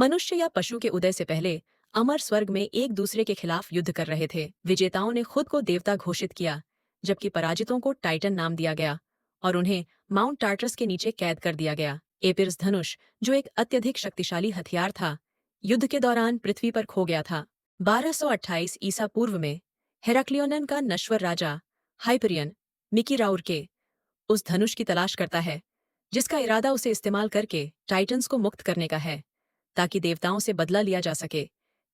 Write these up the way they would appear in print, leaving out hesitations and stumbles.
मनुष्य या पशु के उदय से पहले अमर स्वर्ग में एक दूसरे के खिलाफ युद्ध कर रहे थे। विजेताओं ने खुद को देवता घोषित किया, जबकि पराजितों को टाइटन नाम दिया गया और उन्हें माउंट टार्टरस के नीचे कैद कर दिया गया। एपिरस धनुष, जो एक अत्यधिक शक्तिशाली हथियार था, युद्ध के दौरान पृथ्वी पर खो गया था। 1228 ईसा पूर्व में हेराक्लियोनन का नश्वर राजा हाइपरियन मिकी राउरके उस धनुष की तलाश करता है जिसका इरादा उसे इस्तेमाल करके टाइटन्स को मुक्त करने का है, ताकि देवताओं से बदला लिया जा सके,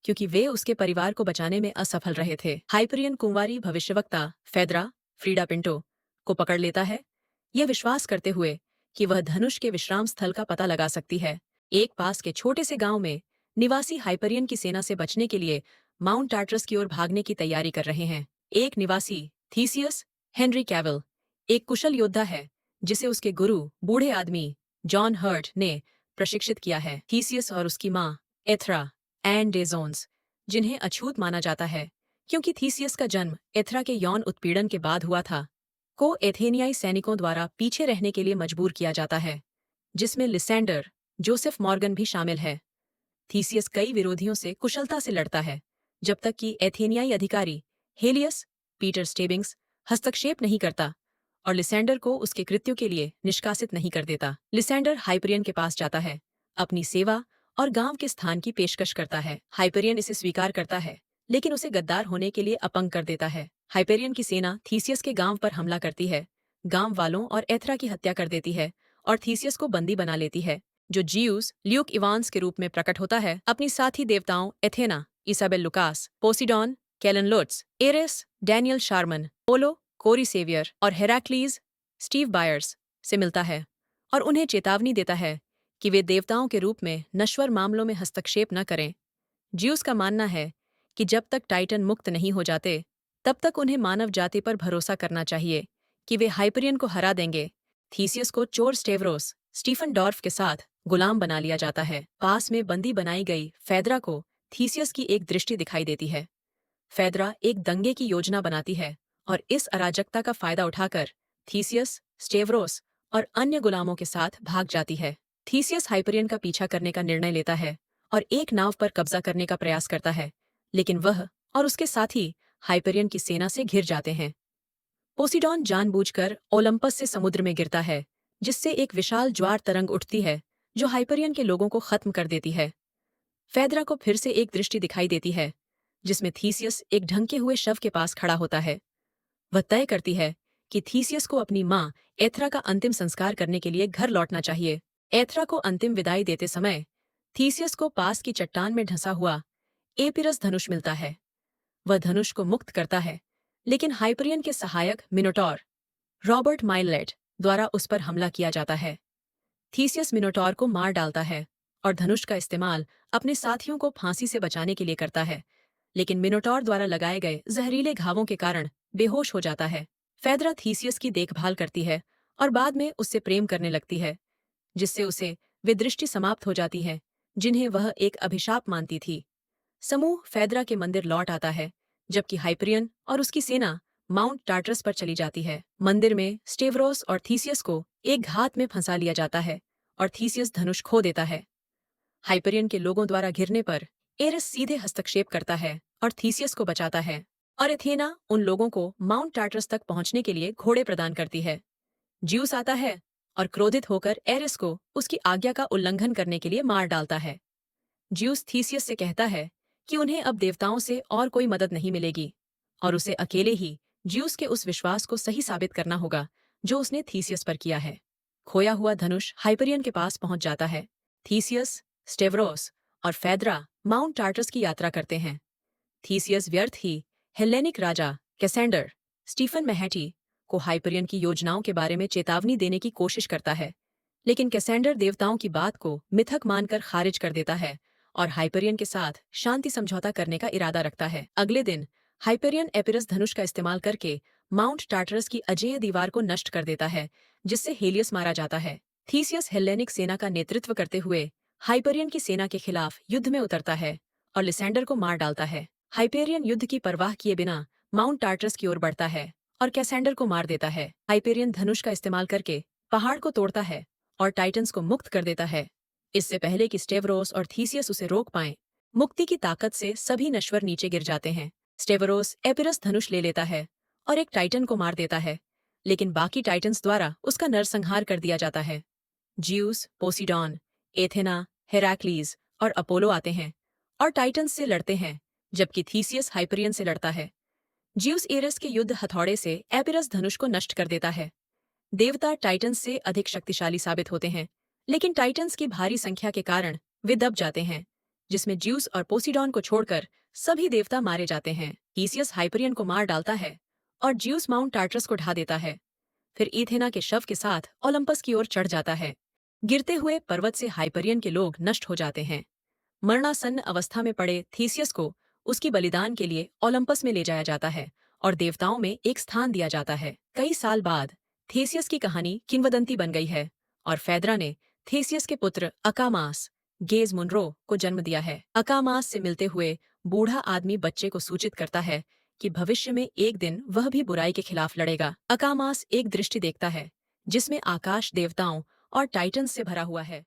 क्योंकि वे उसके परिवार को बचाने में असफल रहे थे। हाइपरियन कुंवारी भविष्यवक्ता फेद्रा फ्रीडा पिंटो को पकड़ लेता है, यह विश्वास करते हुए कि वह धनुष के विश्राम स्थल का पता लगा सकती है। एक पास के छोटे से गांव में निवासी हाइपरियन की सेना से बचने के लिए माउंट टार्टरस की ओर भागने की तैयारी कर रहे हैं। एक निवासी थीसियस हेनरी कैवल एक कुशल योद्धा है जिसे उसके गुरु बूढ़े आदमी जॉन हर्ट ने प्रशिक्षित किया है। थीसियस और उसकी माँ एथरा एंड डेजोन्स, जिन्हें अछूत माना जाता है क्योंकि थीसियस का जन्म एथरा के यौन उत्पीड़न के बाद हुआ था, को एथेनियाई सैनिकों द्वारा पीछे रहने के लिए मजबूर किया जाता है, जिसमें लिसेंडर जोसेफ मॉर्गन भी शामिल है। थीसियस कई विरोधियों से कुशलता से लड़ता है, जब तक कि एथेनियाई अधिकारी हेलियस पीटर स्टेबिंग्स हस्तक्षेप नहीं करता और लिसेंडर को उसके कृत्यों के लिए निष्कासित नहीं कर देता। लिसेंडर हाइपरियन के पास जाता है, अपनी सेवा और गांव के स्थान की पेशकश करता है। हाइपरियन इसे स्वीकार करता है, लेकिन उसे गद्दार होने के लिए अपंग कर देता है। हाइपरियन की सेना थीसियस के गांव पर हमला करती है, गांव वालों और एथरा की हत्या कर देती है और थीसियस को बंदी बना लेती है, जो जियूस ल्यूक इवांस के रूप में प्रकट होता है। अपनी साथी देवताओं एथेना, इसाबेल लुकास, पोसिडॉन, कैलन लोट्स, एरेस, डैनियल शार्मन, पोलो, कोरी सेवियर और हेराक्लीज स्टीव बायर्स से मिलता है और उन्हें चेतावनी देता है कि वे देवताओं के रूप में नश्वर मामलों में हस्तक्षेप न करें। ज्यूस का मानना है कि जब तक टाइटन मुक्त नहीं हो जाते, तब तक उन्हें मानव जाति पर भरोसा करना चाहिए कि वे हाइपरियन को हरा देंगे। थीसियस को चोर स्टेवरोस स्टीफन डॉर्फ के साथ गुलाम बना लिया जाता है। पास में बंदी बनाई गई फेद्रा को थीसियस की एक दृष्टि दिखाई देती है। फेद्रा एक दंगे की योजना बनाती है और इस अराजकता का फायदा उठाकर थीसियस, स्टेवरोस और अन्य गुलामों के साथ भाग जाती है। थीसियस हाइपरियन का पीछा करने का निर्णय लेता है और एक नाव पर कब्जा करने का प्रयास करता है, लेकिन वह और उसके साथी हाइपरियन की सेना से घिर जाते हैं। पोसिडॉन जानबूझकर ओलंपस से समुद्र में गिरता है, जिससे एक विशाल ज्वार तरंग उठती है जो हाइपरियन के लोगों को खत्म कर देती है। फेद्रा को फिर से एक दृष्टि दिखाई देती है, जिसमें थीसियस एक ढंके हुए शव के पास खड़ा होता है। वह तय करती है कि थीसियस को अपनी माँ एथरा का अंतिम संस्कार करने के लिए घर लौटना चाहिए। एथरा को अंतिम विदाई देते समय थीसियस को पास की चट्टान में ढंसा हुआ एपिरस धनुष मिलता है। वह धनुष को मुक्त करता है, लेकिन हाइपरियन के सहायक मिनोटॉर रॉबर्ट माइलेट द्वारा उस पर हमला किया जाता है। थीसियस मिनोटॉर को मार डालता है और धनुष का इस्तेमाल अपने साथियों को फांसी से बचाने के लिए करता है, लेकिन मिनोटॉर द्वारा लगाए गए जहरीले घावों के कारण बेहोश हो जाता है। फेद्रा थीसियस की देखभाल करती है और बाद में उससे प्रेम करने लगती है, जिससे उसे वे दृष्टि समाप्त हो जाती है जिन्हें वह एक अभिशाप मानती थी। समूह फेद्रा के मंदिर लौट आता है, जबकि हाइपरियन और उसकी सेना माउंट टार्टरस पर चली जाती है। मंदिर में स्टेवरोस और थीसियस को एक घात में फंसा लिया जाता है और थीसियस धनुष खो देता है। हाइपरियन के लोगों द्वारा घिरने पर एरिस सीधे हस्तक्षेप करता है और थीसियस को बचाता है, और एथेना उन लोगों को माउंट टार्टरस तक पहुंचने के लिए घोड़े प्रदान करती है। ज्यूस आता है और क्रोधित होकर एरिस को उसकी आज्ञा का उल्लंघन करने के लिए मार डालता है। ज्यूस थीसियस से कहता है कि उन्हें अब देवताओं से और कोई मदद नहीं मिलेगी और उसे अकेले ही ज्यूस के उस विश्वास को सही साबित करना होगा जो उसने थीसियस पर किया है। खोया हुआ धनुष हाइपरियन के पास पहुंच जाता है। थीसियस, स्टेवरोस और फेद्रा माउंट टार्टरस की यात्रा करते हैं। थीसियस व्यर्थ ही हेलेनिक राजा कैसेंडर स्टीफन मैहेटी को हाइपरियन की योजनाओं के बारे में चेतावनी देने की कोशिश करता है, लेकिन कैसेंडर देवताओं की बात को मिथक मानकर खारिज कर देता है और हाइपरियन के साथ शांति समझौता करने का इरादा रखता है। अगले दिन हाइपरियन एपिरस धनुष का इस्तेमाल करके माउंट टार्टरस की अजेय दीवार को नष्ट कर देता है, जिससे हेलियस मारा जाता है। थीसियस हेलेनिक सेना का नेतृत्व करते हुए हाइपरियन की सेना के खिलाफ युद्ध में उतरता है और लिसेंडर को मार डालता है। हाइपेरियन युद्ध की परवाह किए बिना माउंट टार्टरस की ओर बढ़ता है और कैसेंडर को मार देता है। हाइपेरियन धनुष का इस्तेमाल करके पहाड़ को तोड़ता है और टाइटन्स को मुक्त कर देता है, इससे पहले कि स्टेवरोस और थीसियस उसे रोक पाएं, मुक्ति की ताकत से सभी नश्वर नीचे गिर जाते हैं। स्टेवरोस एपिरस धनुष ले लेता है और एक टाइटन को मार देता है, लेकिन बाकी टाइटन्स द्वारा उसका नरसंहार कर दिया जाता है। ज्यूस, पोसीडॉन, एथेना, हेराक्लीज और अपोलो आते हैं और टाइटन्स से लड़ते हैं, जबकि थीसियस हाइपरियन से लड़ता है। ज्यूस एरस के युद्ध हथौड़े से एपिरस धनुष को नष्ट कर देता है। देवता टाइटन्स से अधिक शक्तिशाली साबित होते हैं, लेकिन टाइटन्स की भारी संख्या के कारण वे दब जाते हैं, जिसमें ज्यूस और पोसीडॉन को छोड़कर सभी देवता मारे जाते हैं। थीसियस हाइपरियन को मार डालता है और ज्यूस माउंट टार्टरस को ढा देता है। फिर एथेना के शव के साथ ओलंपस की ओर चढ़ जाता है। गिरते हुए पर्वत से हाइपरियन के लोग नष्ट हो जाते हैं। मरणासन्न अवस्था में पड़े थीसियस को उसकी बलिदान के लिए ओलंपस में ले जाया जाता है और देवताओं में एक स्थान दिया जाता है। कई साल बाद थेसियस की कहानी किंवदंती बन गई है और फेदरा ने थेसियस के पुत्र अकामास गेज मुनरो को जन्म दिया है। अकामास से मिलते हुए बूढ़ा आदमी बच्चे को सूचित करता है कि भविष्य में एक दिन वह भी बुराई के खिलाफ लड़ेगा। अकामास एक दृष्टि देखता है जिसमें आकाश देवताओं और टाइटन्स से भरा हुआ है।